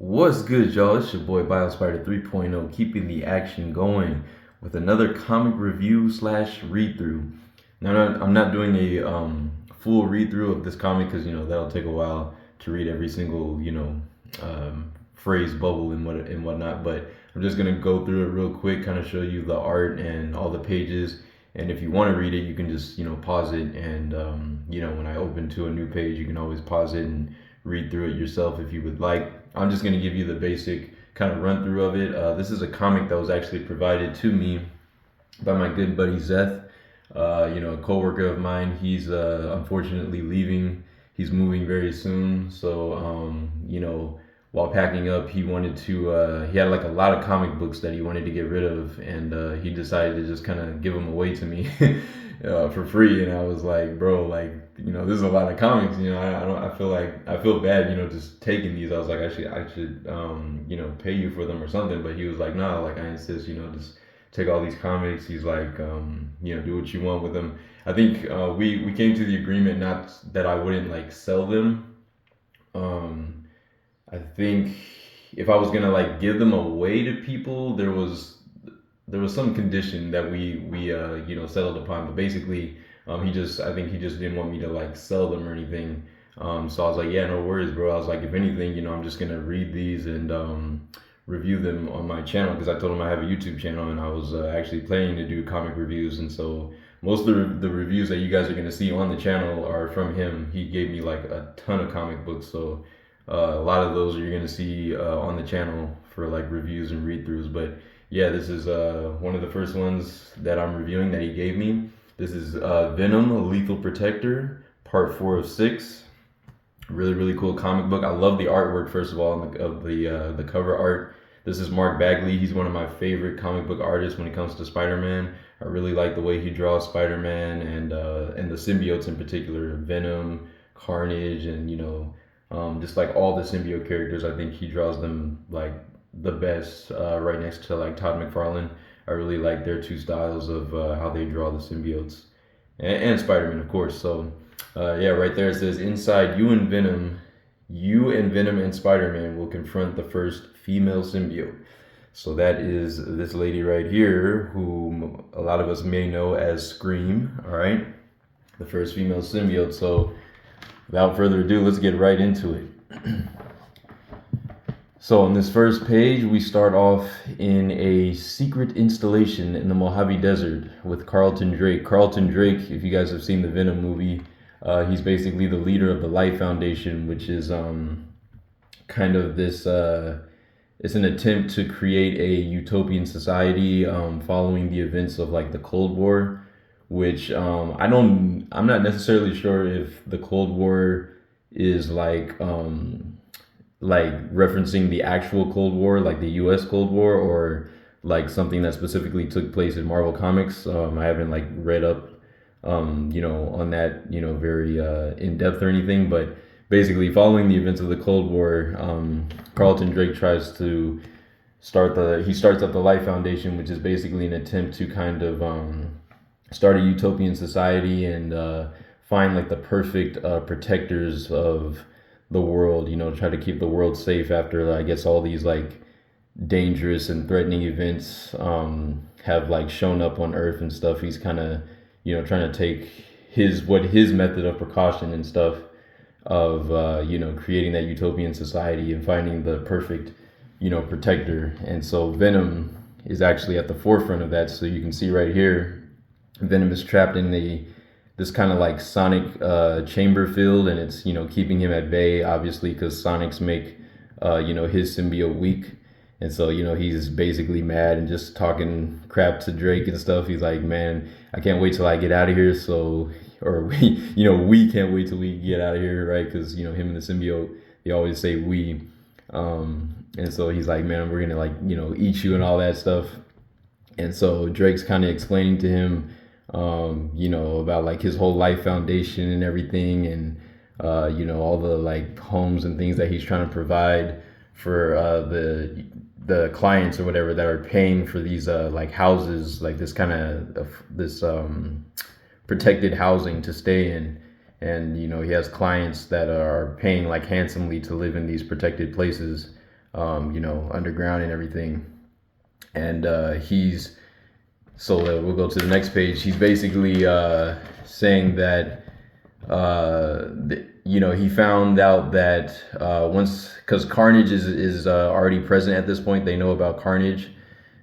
What's good, y'all? It's your boy BioSpider 3.0, keeping the action going with another comic review slash read through. Now, I'm not doing a full read through of this comic because that'll take a while to read every single phrase, bubble, and whatnot. But I'm just gonna go through it real quick, kind of show you the art and all the pages. And if you want to read it, you can just pause it, and when I open to a new page, you can always pause it and read through it yourself if you would like. I'm just going to give you the basic kind of run through of it. This is a comic that was actually provided to me by my good buddy Zeth, a coworker of mine. He's unfortunately leaving. He's moving very soon. So, while packing up, he wanted to, he had like a lot of comic books that he wanted to get rid of. And he decided to just kind of give them away to me for free. And I was like, bro, like, this is a lot of comics. I feel bad, just taking these. I was like, I should, pay you for them or something. But he was like, nah, like I insist, just take all these comics. He's like, do what you want with them. I think we came to the agreement not that I wouldn't like sell them. I think if I was gonna like give them away to people, there was some condition that we settled upon. But basically, I think he just didn't want me to like sell them or anything. So I was like, yeah, no worries, bro. I was like, if anything, I'm just gonna read these and review them on my channel because I told him I have a YouTube channel and I was actually planning to do comic reviews. And so most of the reviews that you guys are gonna see on the channel are from him. He gave me like a ton of comic books, so a lot of those you're gonna see on the channel for like reviews and read throughs. But yeah, this is one of the first ones that I'm reviewing that he gave me. This is Venom, a Lethal Protector, part 4 of 6. Really, really cool comic book. I love the artwork, first of all, of the cover art. This is Mark Bagley. He's one of my favorite comic book artists when it comes to Spider-Man. I really like the way he draws Spider-Man and the symbiotes in particular, Venom, Carnage, and just like all the symbiote characters. I think he draws them like the best, right next to like Todd McFarlane. I really like their two styles of how they draw the symbiotes and Spider-Man, of course. So yeah, right there it says, inside you and Venom and Spider-Man will confront the first female symbiote. So that is this lady right here, who a lot of us may know as Scream. All right, the first female symbiote. So without further ado, let's get right into it. So on this first page, we start off in a secret installation in the Mojave Desert with Carlton Drake. Carlton Drake, if you guys have seen the Venom movie, he's basically the leader of the Life Foundation, which is kind of this, it's an attempt to create a utopian society following the events of like the Cold War, which I'm not necessarily sure if the Cold War is like referencing the actual Cold War, like the U.S. Cold War, or like something that specifically took place in Marvel Comics. I haven't like read up, on that, very in depth or anything. But basically, following the events of the Cold War, Carlton Drake tries to starts up the Life Foundation, which is basically an attempt to kind of start a utopian society and find like the perfect protectors of the world, try to keep the world safe after, I guess, all these like dangerous and threatening events have like shown up on Earth and stuff. He's kind of, trying to take his method of precaution and stuff of, creating that utopian society and finding the perfect, protector. And so Venom is actually at the forefront of that. So you can see right here, Venom is trapped in this kind of like sonic chamber field, and it's keeping him at bay, obviously, because sonics make his symbiote weak. And so he's basically mad and just talking crap to Drake and stuff. He's like, man, I can't wait till I get out of here. So, or we can't wait till we get out of here, right? Because him and the symbiote, they always say we. And so he's like, man, we're gonna like eat you and all that stuff. And so Drake's kind of explaining to him about like his whole Life Foundation and everything, and all the like homes and things that he's trying to provide for the clients or whatever that are paying for these like houses, like this kind of this protected housing to stay in. And he has clients that are paying like handsomely to live in these protected places. underground and everything. And we'll go to the next page. He's basically saying that he found out that once, because Carnage is already present at this point. They know about Carnage,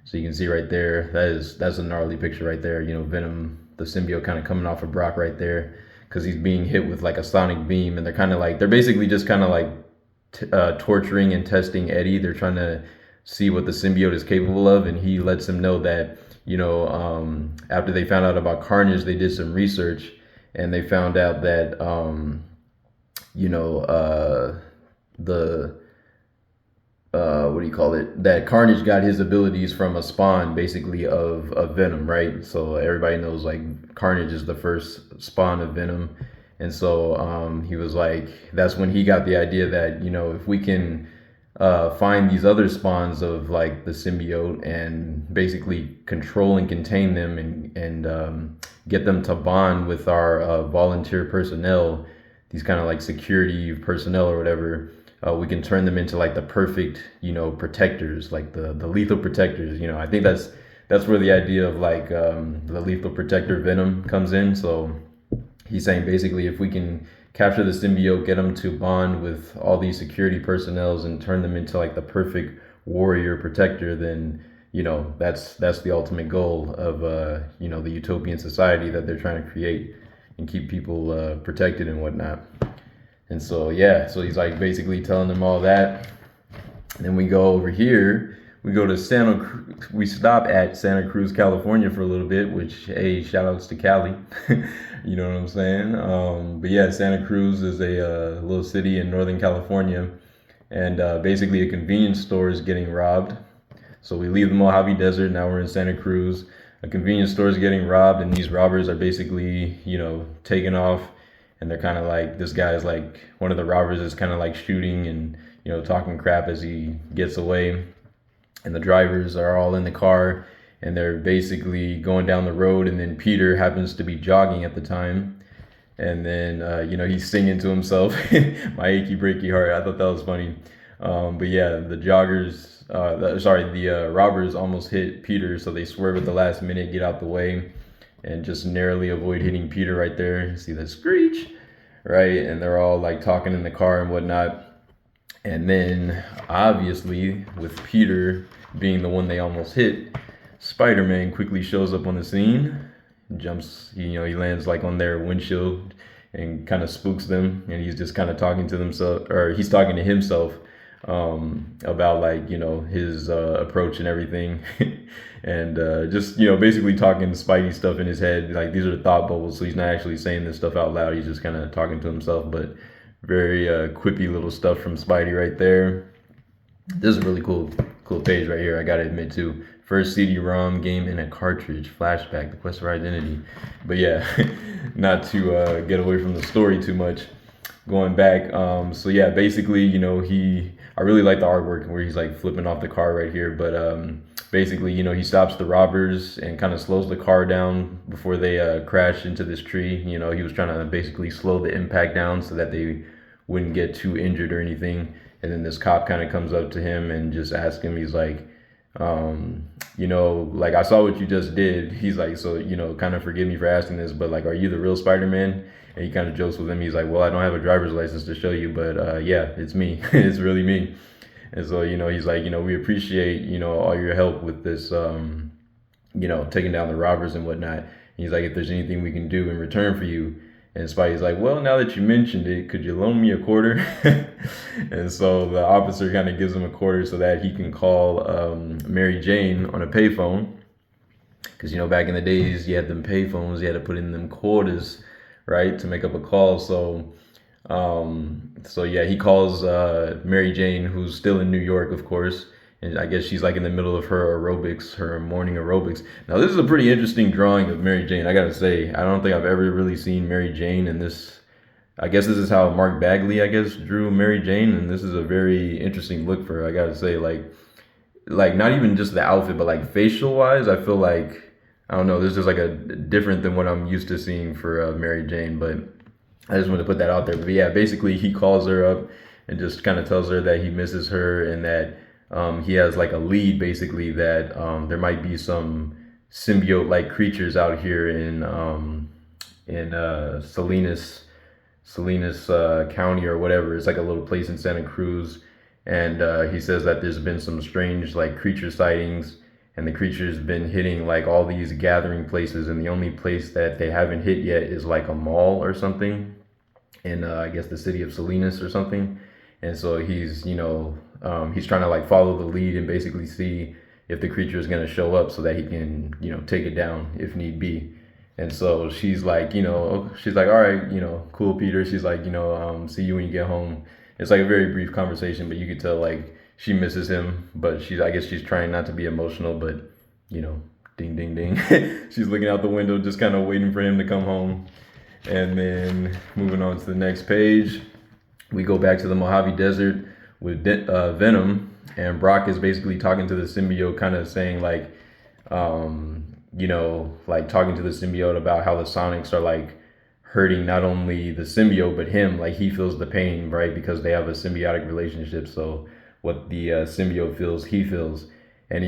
so you can see right there. That's a gnarly picture right there. Venom, the symbiote, kind of coming off of Brock right there, because he's being hit with like a sonic beam, and they're basically just kind of like torturing and testing Eddie. They're trying to see what the symbiote is capable of, and he lets them know that after they found out about Carnage, they did some research, and they found out that the what do you call it? That Carnage got his abilities from a spawn, basically, of Venom, right? So everybody knows like Carnage is the first spawn of Venom, and so he was like, that's when he got the idea that if we can find these other spawns of like the symbiote and basically control and contain them and get them to bond with our volunteer personnel, these kind of like security personnel or whatever, we can turn them into like the perfect, protectors, like the lethal protectors. I think that's where the idea of like the lethal protector Venom comes in. So he's saying basically, if we can capture the symbiote, get them to bond with all these security personnels and turn them into like the perfect warrior protector, then that's the ultimate goal of the utopian society that they're trying to create and keep people protected and whatnot. And so so he's like basically telling them all that. And then we go over here. We stop at Santa Cruz, California for a little bit, which, hey, shout outs to Cali. You know what I'm saying? But yeah, Santa Cruz is a little city in Northern California, and basically a convenience store is getting robbed. So we leave the Mojave Desert. Now we're in Santa Cruz. A convenience store is getting robbed, and these robbers are basically, taking off. And they're kind of like, this guy is like, one of the robbers is kind of like shooting and, talking crap as he gets away. And the drivers are all in the car, and they're basically going down the road. And then Peter happens to be jogging at the time. And then, he's singing to himself, My Achy Breaky Heart. I thought that was funny. But yeah, the robbers almost hit Peter. So they swerve at the last minute, get out the way, and just narrowly avoid hitting Peter right there. See that screech, right? And they're all like talking in the car and whatnot. And then obviously, with Peter being the one they almost hit, Spider-Man quickly shows up on the scene, he lands like on their windshield and kind of spooks them. And he's just kind of talking to himself about like his approach and everything. And just basically talking spidey stuff in his head, like these are the thought bubbles, so he's not actually saying this stuff out loud, he's just kind of talking to himself. But very quippy little stuff from Spidey right there. This is a really cool page right here, I gotta admit too. First CD-ROM game in a cartridge, flashback, the quest for identity. But yeah, not to get away from the story too much, going back, so yeah, basically I really like the artwork where he's like flipping off the car right here. But basically, he stops the robbers and kind of slows the car down before they crash into this tree. He was trying to basically slow the impact down so that they wouldn't get too injured or anything. And then this cop kind of comes up to him and just asks him, he's like, like, I saw what you just did. He's like, so, kind of forgive me for asking this, but like, are you the real Spider-Man? And he kind of jokes with him. He's like, well, I don't have a driver's license to show you, but yeah, it's me. It's really me. And so, he's like, we appreciate, all your help with this, taking down the robbers and whatnot. And he's like, if there's anything we can do in return for you. And Spidey's like, well, now that you mentioned it, could you loan me a quarter? And so the officer kind of gives him a quarter so that he can call Mary Jane on a payphone. Because, back in the days, you had them payphones, you had to put in them quarters, right, to make up a call. So yeah, he calls Mary Jane, who's still in New York, of course. And I guess she's like in the middle of her aerobics, her morning aerobics. Now, this is a pretty interesting drawing of Mary Jane, I gotta say. I don't think I've ever really seen Mary Jane in this. I guess this is how Mark Bagley, drew Mary Jane. And this is a very interesting look for her, I gotta say. Like not even just the outfit, but like facial wise, I feel like, I don't know, this is like a different than what I'm used to seeing for Mary Jane. But I just wanted to put that out there. But yeah, basically he calls her up and just kind of tells her that he misses her and that he has like a lead basically that there might be some symbiote like creatures out here in Salinas County or whatever. It's like a little place in Santa Cruz, and he says that there's been some strange like creature sightings, and the creature's been hitting like all these gathering places, and the only place that they haven't hit yet is like a mall or something in I guess the city of Salinas or something. And so he's trying to like follow the lead and basically see if the creature is going to show up so that he can take it down if need be. And so she's like, she's like, all right, cool, Peter. She's like, see you when you get home. It's like a very brief conversation, but you could tell like she misses him, but I guess she's trying not to be emotional, but ding, ding, ding. She's looking out the window, just kind of waiting for him to come home. And then moving on to the next page, we go back to the Mojave Desert with Venom, and Brock is basically talking to the symbiote, kind of saying like, like talking to the symbiote about how the Sonics are like hurting not only the symbiote but him. Like he feels the pain, right? Because they have a symbiotic relationship. So what the symbiote feels, he feels. And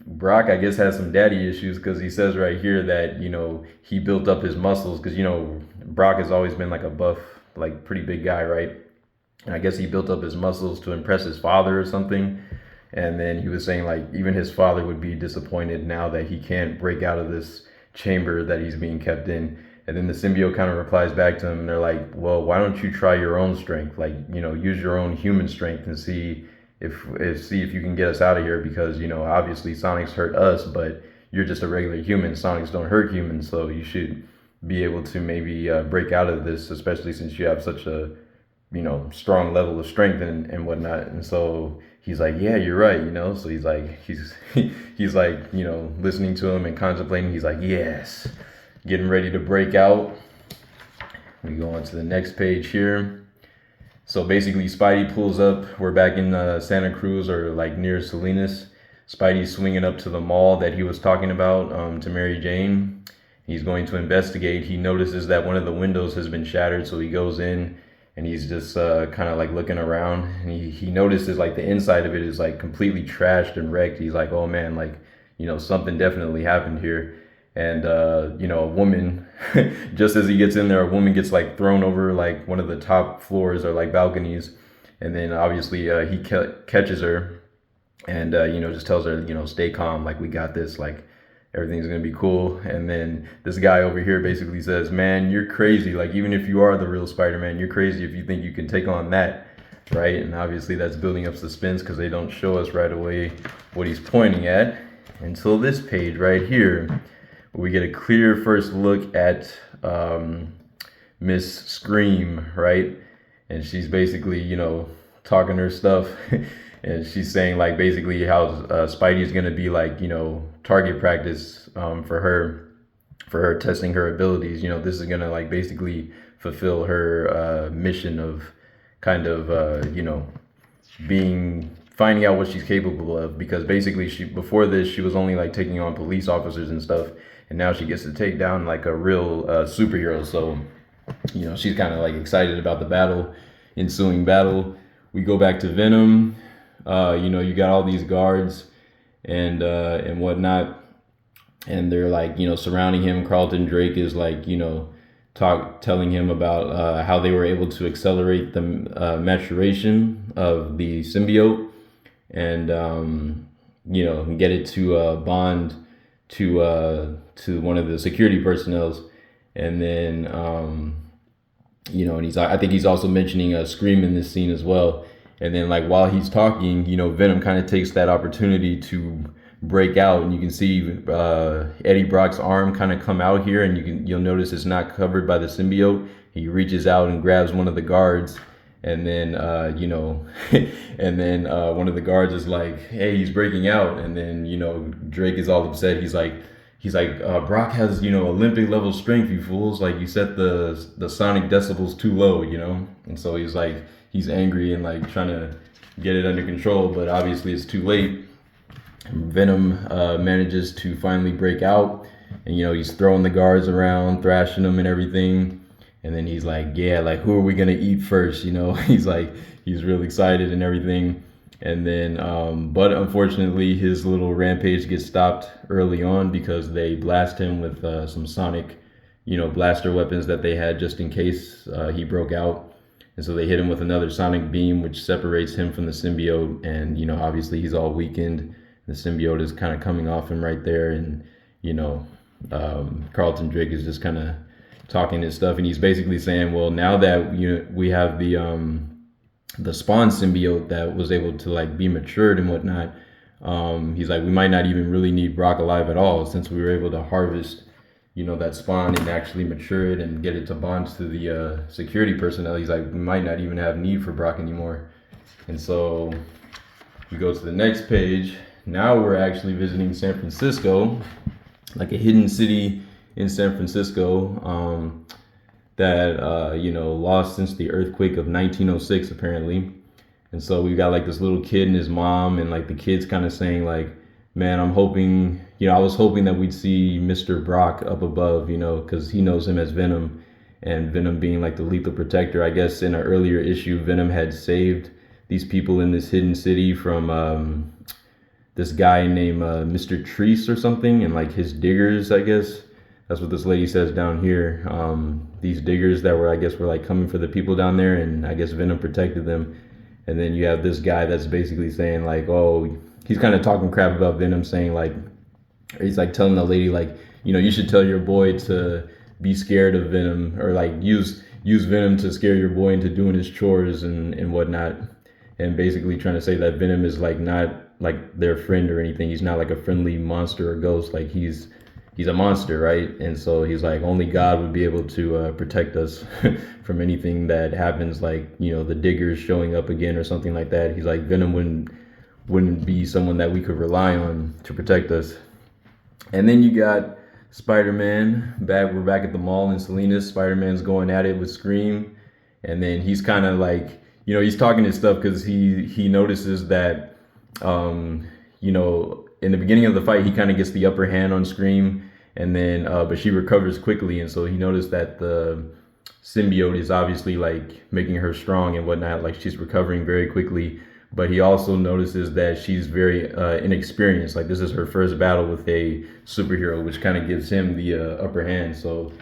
Brock, I guess, has some daddy issues because he says right here that, he built up his muscles because, Brock has always been like a buff, like pretty big guy, right? And I guess he built up his muscles to impress his father or something. And then he was saying like even his father would be disappointed now that he can't break out of this chamber that he's being kept in. And then the symbiote kind of replies back to him, and they're like, well, why don't you try your own strength? Like, use your own human strength and see if you can get us out of here, because, obviously Sonics hurt us, but you're just a regular human. Sonics don't hurt humans, so you should be able to maybe break out of this, especially since you have such a, strong level of strength and whatnot. And so he's like, yeah, you're right, so he's like, he's like, listening to him and contemplating. He's like, yes, getting ready to break out. We go on to the next page here. So basically Spidey pulls up. We're back in Santa Cruz, or like near Salinas. Spidey's swinging up to the mall that he was talking about, to Mary Jane. He's going to investigate. He notices that one of the windows has been shattered, so he goes in and he's just kind of like looking around, and he notices like the inside of it is like completely trashed and wrecked. He's like, oh man, like, something definitely happened here. And a woman, just as he gets in there, a woman gets like thrown over like one of the top floors or like balconies. And then obviously he catches her and, just tells her, stay calm, like we got this, like everything's gonna be cool. And then this guy over here basically says, man, you're crazy. Like, even if you are the real Spider-Man, you're crazy if you think you can take on that, right? And obviously that's building up suspense because they don't show us right away what he's pointing at until this page right here. We get a clear first look at Miss Scream, right? And she's basically, talking her stuff. And she's saying like basically how Spidey is going to be like, target practice for her testing her abilities. This is going to like basically fulfill her mission of kind of, finding out what she's capable of, because basically before this she was only like taking on police officers and stuff, and now she gets to take down like a real superhero. So she's kind of like excited about the ensuing battle. We go back to Venom. You got all these guards and whatnot, and they're like surrounding him. Carlton Drake is like telling him about how they were able to accelerate the maturation of the symbiote, and get it to bond to one of the security personnel. And then and I think he's also mentioning Scream in this scene as well. And then like while he's talking, Venom kind of takes that opportunity to break out, and you can see Eddie Brock's arm kind of come out here, and you'll notice it's not covered by the symbiote. He reaches out and grabs one of the guards, and then and then one of the guards is like, hey, he's breaking out. And then Drake is all upset. He's like Brock has Olympic level strength, you fools, like you set the sonic decibels too low, and so he's angry and like trying to get it under control, but obviously it's too late. Venom manages to finally break out, and he's throwing the guards around, thrashing them and everything. And then he's like, yeah, like who are we gonna eat first? You know, he's like, he's real excited and everything. And then, but unfortunately, his little rampage gets stopped early on because they blast him with some sonic, blaster weapons that they had just in case he broke out. And so they hit him with another sonic beam, which separates him from the symbiote. And, obviously he's all weakened. The symbiote is kind of coming off him right there. And, Carlton Drake is just kind of talking his stuff. And he's basically saying, well, now that we have the spawn symbiote that was able to like be matured and whatnot, he's like, we might not even really need Brock alive at all, since we were able to harvest that spawn and actually mature it and get it to bond to the security personnel. He's like, we might not even have need for Brock anymore. And so we go to the next page. Now we're actually visiting San Francisco, like a hidden city in San Francisco, that lost since the earthquake of 1906 apparently. And so we got like this little kid and his mom, and like the kid's kind of saying like, man, I'm hoping, I was hoping that we'd see Mr. Brock up above, because he knows him as Venom, and Venom being like the lethal protector. I guess in an earlier issue, Venom had saved these people in this hidden city from this guy named Mr. Treese or something, and like his diggers, I guess. That's what this lady says down here. These diggers that were like coming for the people down there, and I guess Venom protected them. And then you have this guy that's basically saying like, oh, he's kind of talking crap about Venom, saying like, he's like telling the lady like, you should tell your boy to be scared of Venom, or like use Venom to scare your boy into doing his chores and whatnot. And basically trying to say that Venom is like not like their friend or anything. He's not like a friendly monster or ghost. Like he's a monster, right? And so he's like, only God would be able to protect us from anything that happens, like the diggers showing up again or something like that. He's like, Venom wouldn't be someone that we could rely on to protect us. And then you got Spider-Man back. We're back at the mall in Salinas. Spider-Man's going at it with Scream, and then he's kind of like, he's talking his stuff because he notices that in the beginning of the fight, he kind of gets the upper hand on Scream, and then but she recovers quickly, and so he noticed that the symbiote is obviously like making her strong and whatnot, like she's recovering very quickly. But he also notices that she's very inexperienced. Like this is her first battle with a superhero, which kind of gives him the upper hand. So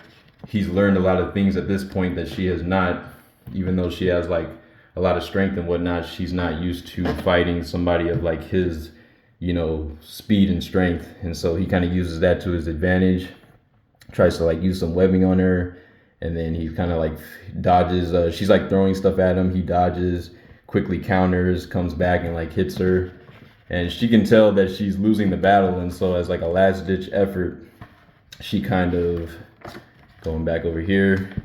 he's learned a lot of things at this point that she has not, even though she has like a lot of strength and whatnot. She's not used to fighting somebody of like his speed and strength, and so he kind of uses that to his advantage, tries to like use some webbing on her, and then he kind of like dodges. She's like throwing stuff at him, he dodges, quickly counters, comes back and like hits her, and she can tell that she's losing the battle. And so as like a last ditch effort, she kind of, going back over here,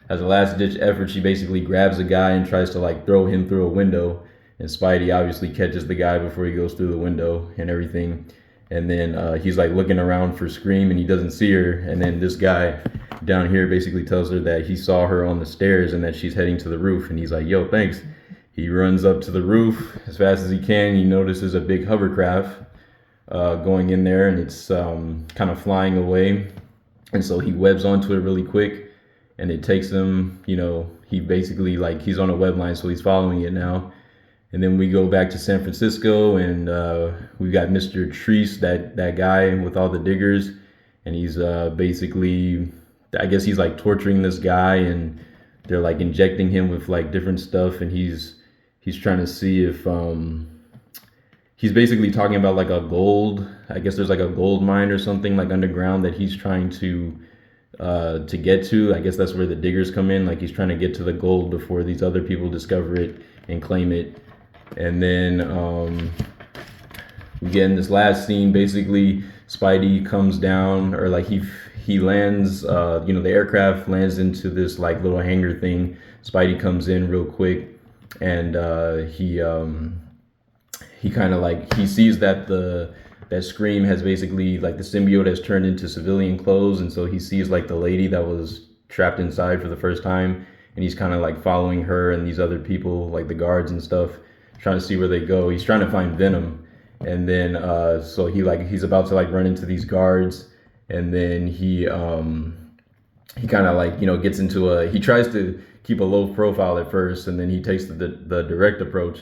as a last ditch effort, she basically grabs a guy and tries to like throw him through a window. And Spidey obviously catches the guy before he goes through the window and everything. And then he's like looking around for Scream, and he doesn't see her. And then this guy down here basically tells her that he saw her on the stairs and that she's heading to the roof. And he's like, yo, thanks. He runs up to the roof as fast as he can. He notices a big hovercraft going in there, and it's kind of flying away. And so he webs onto it really quick, and it takes him, he basically like, he's on a web line, so he's following it now. And then we go back to San Francisco, and we got Mr. Treese, that guy with all the diggers, and he's basically, I guess he's like torturing this guy, and they're like injecting him with like different stuff, and he's trying to see if he's basically talking about like a gold, I guess there's like a gold mine or something like underground that he's trying to get to. I guess that's where the diggers come in. Like he's trying to get to the gold before these other people discover it and claim it. And then we get in this last scene, basically Spidey comes down, or like he lands, the aircraft lands into this like little hangar thing. Spidey comes in real quick, and he kind of like, he sees that that Scream has basically, like the symbiote has turned into civilian clothes, and so he sees like the lady that was trapped inside for the first time, and he's kind of like following her and these other people, like the guards and stuff, trying to see where they go. He's trying to find Venom, and then so he's about to like run into these guards, and then he he kind of like gets into a he tries to keep a low profile at first, and then he takes the direct approach,